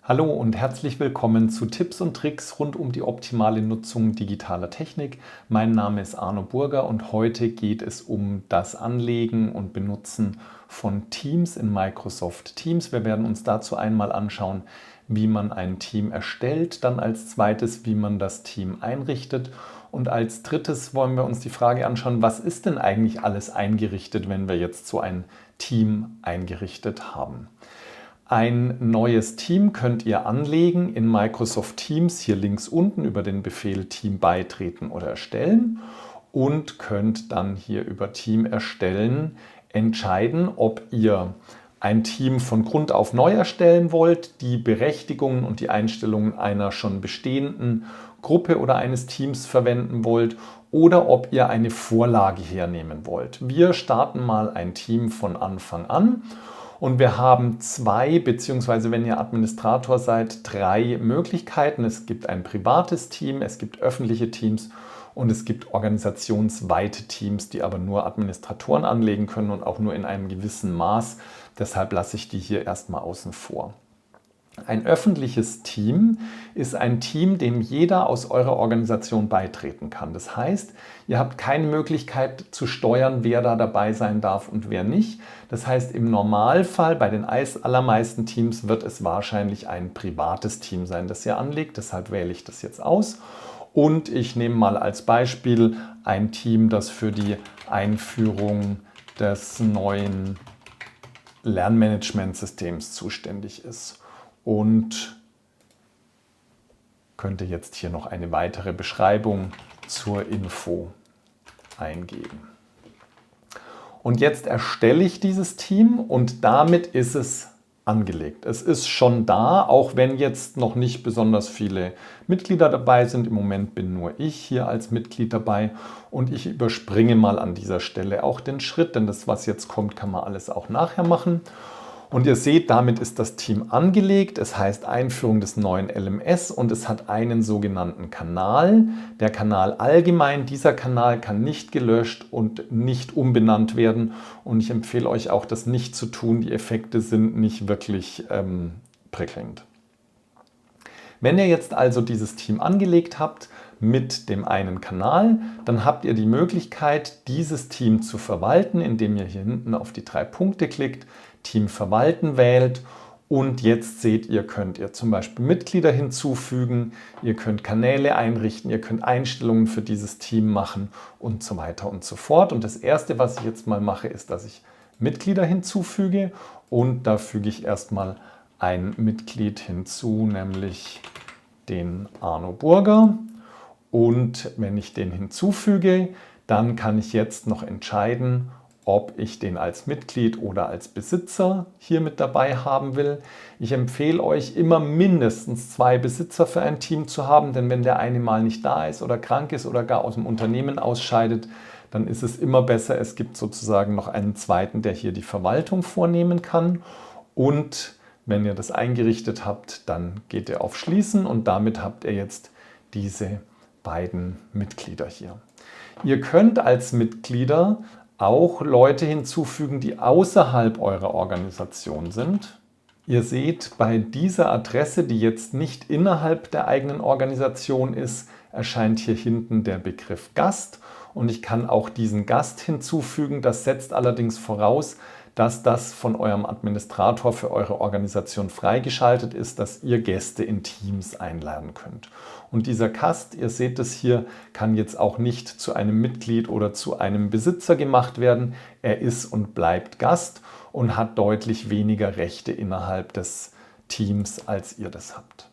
Hallo und herzlich willkommen zu Tipps und Tricks rund um die optimale Nutzung digitaler Technik. Mein Name ist Arno Burger und heute geht es um das Anlegen und Benutzen von Teams in Microsoft Teams. Wir werden uns dazu einmal anschauen, wie man ein Team erstellt, dann als zweites, wie man das Team einrichtet und als drittes wollen wir uns die Frage anschauen, was ist denn eigentlich alles eingerichtet, wenn wir jetzt so ein Team eingerichtet haben. Ein neues Team könnt ihr anlegen in Microsoft Teams, hier links unten über den Befehl Team beitreten oder erstellen und könnt dann hier über Team erstellen entscheiden, ob ihr ein Team von Grund auf neu erstellen wollt, die Berechtigungen und die Einstellungen einer schon bestehenden Gruppe oder eines Teams verwenden wollt oder ob ihr eine Vorlage hernehmen wollt. Wir starten mal ein Team von Anfang an. Und wir haben zwei, beziehungsweise wenn ihr Administrator seid, drei Möglichkeiten. Es gibt ein privates Team, es gibt öffentliche Teams und es gibt organisationsweite Teams, die aber nur Administratoren anlegen können und auch nur in einem gewissen Maß. Deshalb lasse ich die hier erstmal außen vor. Ein öffentliches Team ist ein Team, dem jeder aus eurer Organisation beitreten kann. Das heißt, ihr habt keine Möglichkeit zu steuern, wer da dabei sein darf und wer nicht. Das heißt, im Normalfall bei den allermeisten Teams wird es wahrscheinlich ein privates Team sein, das ihr anlegt. Deshalb wähle ich das jetzt aus. Und ich nehme mal als Beispiel ein Team, das für die Einführung des neuen Lernmanagementsystems zuständig ist. Und könnte jetzt hier noch eine weitere Beschreibung zur Info eingeben. Und jetzt erstelle ich dieses Team und damit ist es angelegt. Es ist schon da, auch wenn jetzt noch nicht besonders viele Mitglieder dabei sind. Im Moment bin nur ich hier als Mitglied dabei und ich überspringe mal an dieser Stelle auch den Schritt, denn das, was jetzt kommt, kann man alles auch nachher machen. Und ihr seht, damit ist das Team angelegt. Es heißt Einführung des neuen LMS und es hat einen sogenannten Kanal. Der Kanal allgemein, dieser Kanal kann nicht gelöscht und nicht umbenannt werden. Und ich empfehle euch auch, das nicht zu tun. Die Effekte sind nicht wirklich prickelnd. Wenn ihr jetzt also dieses Team angelegt habt mit dem einen Kanal, dann habt ihr die Möglichkeit, dieses Team zu verwalten, indem ihr hier hinten auf die drei Punkte klickt, Team verwalten wählt und jetzt seht ihr, könnt ihr zum Beispiel Mitglieder hinzufügen, ihr könnt Kanäle einrichten, ihr könnt Einstellungen für dieses Team machen und so weiter und so fort. Und das erste, was ich jetzt mal mache, ist, dass ich Mitglieder hinzufüge und da füge ich erstmal ein Mitglied hinzu, nämlich den Arno Burger. Und wenn ich den hinzufüge, dann kann ich jetzt noch entscheiden, ob ich den als Mitglied oder als Besitzer hier mit dabei haben will. Ich empfehle euch immer mindestens 2 Besitzer für ein Team zu haben, denn wenn der eine mal nicht da ist oder krank ist oder gar aus dem Unternehmen ausscheidet, dann ist es immer besser, es gibt sozusagen noch einen zweiten, der hier die Verwaltung vornehmen kann. Und wenn ihr das eingerichtet habt, dann geht ihr auf Schließen und damit habt ihr jetzt diese beiden Mitglieder hier. Ihr könnt als Mitglieder auch Leute hinzufügen, die außerhalb eurer Organisation sind. Ihr seht, bei dieser Adresse, die jetzt nicht innerhalb der eigenen Organisation ist, erscheint hier hinten der Begriff Gast und ich kann auch diesen Gast hinzufügen. Das setzt allerdings voraus, dass das von eurem Administrator für eure Organisation freigeschaltet ist, dass ihr Gäste in Teams einladen könnt. Und dieser Gast, ihr seht es hier, kann jetzt auch nicht zu einem Mitglied oder zu einem Besitzer gemacht werden. Er ist und bleibt Gast und hat deutlich weniger Rechte innerhalb des Teams, als ihr das habt.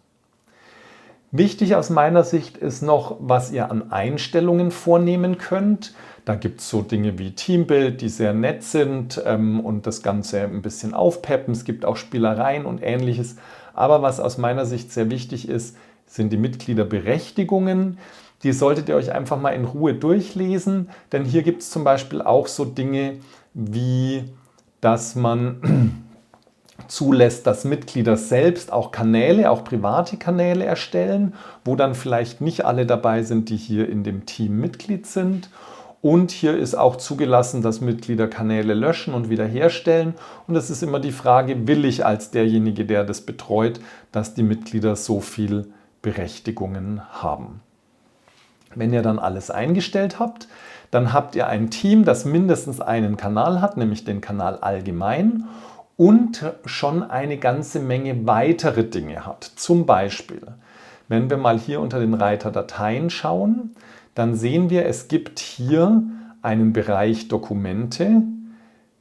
Wichtig aus meiner Sicht ist noch, was ihr an Einstellungen vornehmen könnt. Da gibt es so Dinge wie Teambild, die sehr nett sind und das Ganze ein bisschen aufpeppen. Es gibt auch Spielereien und Ähnliches. Aber was aus meiner Sicht sehr wichtig ist, sind die Mitgliederberechtigungen. Die solltet ihr euch einfach mal in Ruhe durchlesen, denn hier gibt es zum Beispiel auch so Dinge wie, dass man zulässt, dass Mitglieder selbst auch Kanäle, auch private Kanäle erstellen, wo dann vielleicht nicht alle dabei sind, die hier in dem Team Mitglied sind. Und hier ist auch zugelassen, dass Mitglieder Kanäle löschen und wiederherstellen. Und es ist immer die Frage, will ich als derjenige, der das betreut, dass die Mitglieder so viel Berechtigungen haben. Wenn ihr dann alles eingestellt habt, dann habt ihr ein Team, das mindestens einen Kanal hat, nämlich den Kanal Allgemein und schon eine ganze Menge weitere Dinge hat. Zum Beispiel, wenn wir mal hier unter den Reiter Dateien schauen, dann sehen wir, es gibt hier einen Bereich Dokumente,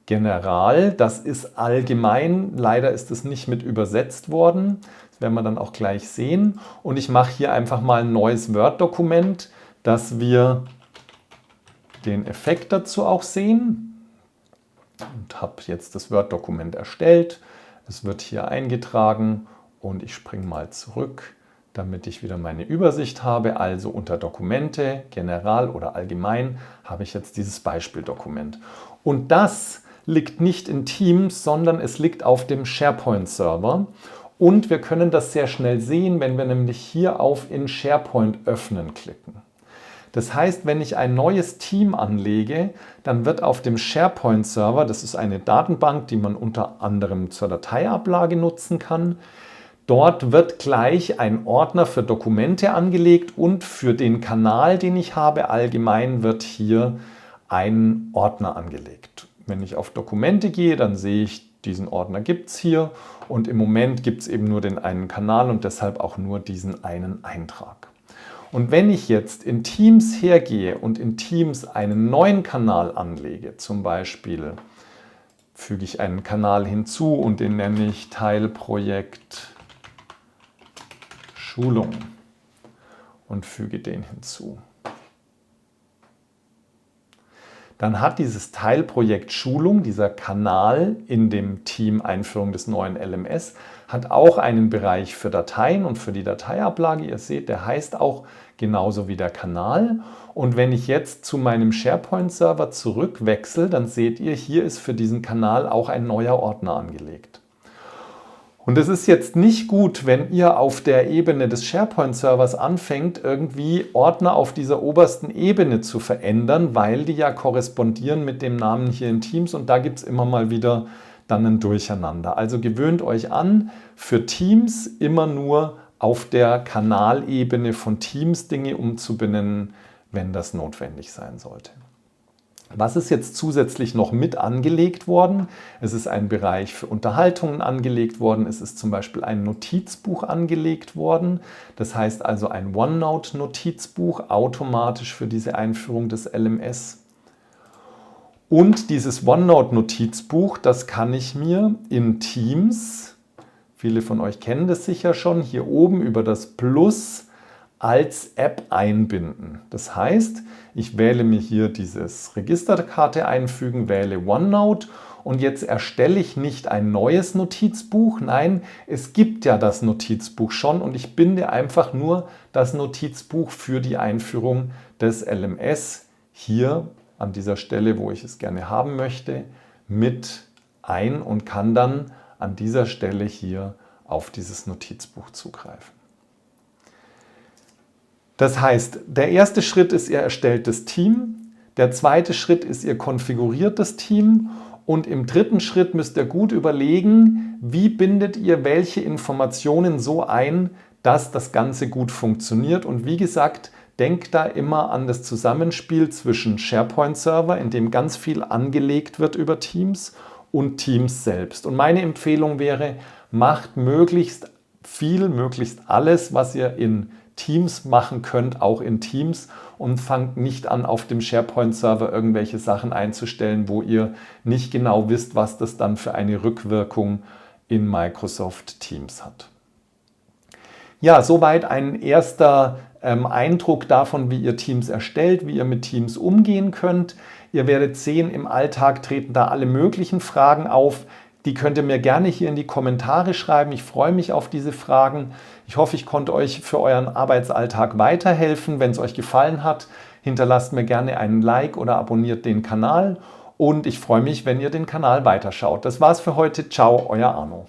General, das ist allgemein, leider ist es nicht mit übersetzt worden, das werden wir dann auch gleich sehen. Und ich mache hier einfach mal ein neues Word-Dokument, dass wir den Effekt dazu auch sehen. Und habe jetzt das Word-Dokument erstellt, es wird hier eingetragen und ich springe mal zurück, damit ich wieder meine Übersicht habe. Also unter Dokumente, General oder Allgemein habe ich jetzt dieses Beispieldokument. Und das liegt nicht in Teams, sondern es liegt auf dem SharePoint-Server. Und wir können das sehr schnell sehen, wenn wir nämlich hier auf in SharePoint öffnen klicken. Das heißt, wenn ich ein neues Team anlege, dann wird auf dem SharePoint-Server, das ist eine Datenbank, die man unter anderem zur Dateiablage nutzen kann, dort wird gleich ein Ordner für Dokumente angelegt und für den Kanal, den ich habe, allgemein wird hier ein Ordner angelegt. Wenn ich auf Dokumente gehe, dann sehe ich, diesen Ordner gibt es hier und im Moment gibt es eben nur den einen Kanal und deshalb auch nur diesen einen Eintrag. Und wenn ich jetzt in Teams hergehe und in Teams einen neuen Kanal anlege, zum Beispiel füge ich einen Kanal hinzu und den nenne ich Teilprojekt Schulung und füge den hinzu. Dann hat dieses Teilprojekt Schulung, dieser Kanal in dem Team Einführung des neuen LMS, hat auch einen Bereich für Dateien und für die Dateiablage. Ihr seht, der heißt auch genauso wie der Kanal. Und wenn ich jetzt zu meinem SharePoint-Server zurückwechsle, dann seht ihr, hier ist für diesen Kanal auch ein neuer Ordner angelegt. Und es ist jetzt nicht gut, wenn ihr auf der Ebene des SharePoint-Servers anfängt, irgendwie Ordner auf dieser obersten Ebene zu verändern, weil die ja korrespondieren mit dem Namen hier in Teams und da gibt es immer mal wieder dann ein Durcheinander. Also gewöhnt euch an, für Teams immer nur auf der Kanalebene von Teams Dinge umzubenennen, wenn das notwendig sein sollte. Was ist jetzt zusätzlich noch mit angelegt worden? Es ist ein Bereich für Unterhaltungen angelegt worden. Es ist zum Beispiel ein Notizbuch angelegt worden. Das heißt also ein OneNote-Notizbuch automatisch für diese Einführung des LMS. Und dieses OneNote-Notizbuch, das kann ich mir in Teams, viele von euch kennen das sicher schon, hier oben über das Plus als App einbinden. Das heißt, ich wähle mir hier dieses Registerkarte einfügen, wähle OneNote und jetzt erstelle ich nicht ein neues Notizbuch. Nein, es gibt ja das Notizbuch schon und ich binde einfach nur das Notizbuch für die Einführung des LMS hier an dieser Stelle, wo ich es gerne haben möchte, mit ein und kann dann an dieser Stelle hier auf dieses Notizbuch zugreifen. Das heißt, der erste Schritt ist, ihr erstellt das Team, der zweite Schritt ist, ihr konfiguriert das Team und im dritten Schritt müsst ihr gut überlegen, wie bindet ihr welche Informationen so ein, dass das Ganze gut funktioniert. Und wie gesagt, denkt da immer an das Zusammenspiel zwischen SharePoint-Server, in dem ganz viel angelegt wird über Teams, und Teams selbst. Und meine Empfehlung wäre, macht möglichst viel, möglichst alles, was ihr in Teams machen könnt, auch in Teams und fangt nicht an, auf dem SharePoint-Server irgendwelche Sachen einzustellen, wo ihr nicht genau wisst, was das dann für eine Rückwirkung in Microsoft Teams hat. Ja, soweit ein erster Eindruck davon, wie ihr Teams erstellt, wie ihr mit Teams umgehen könnt. Ihr werdet sehen, im Alltag treten da alle möglichen Fragen auf. Die könnt ihr mir gerne hier in die Kommentare schreiben. Ich freue mich auf diese Fragen. Ich hoffe, ich konnte euch für euren Arbeitsalltag weiterhelfen. Wenn es euch gefallen hat, hinterlasst mir gerne einen Like oder abonniert den Kanal. Und ich freue mich, wenn ihr den Kanal weiterschaut. Das war's für heute. Ciao, euer Arno.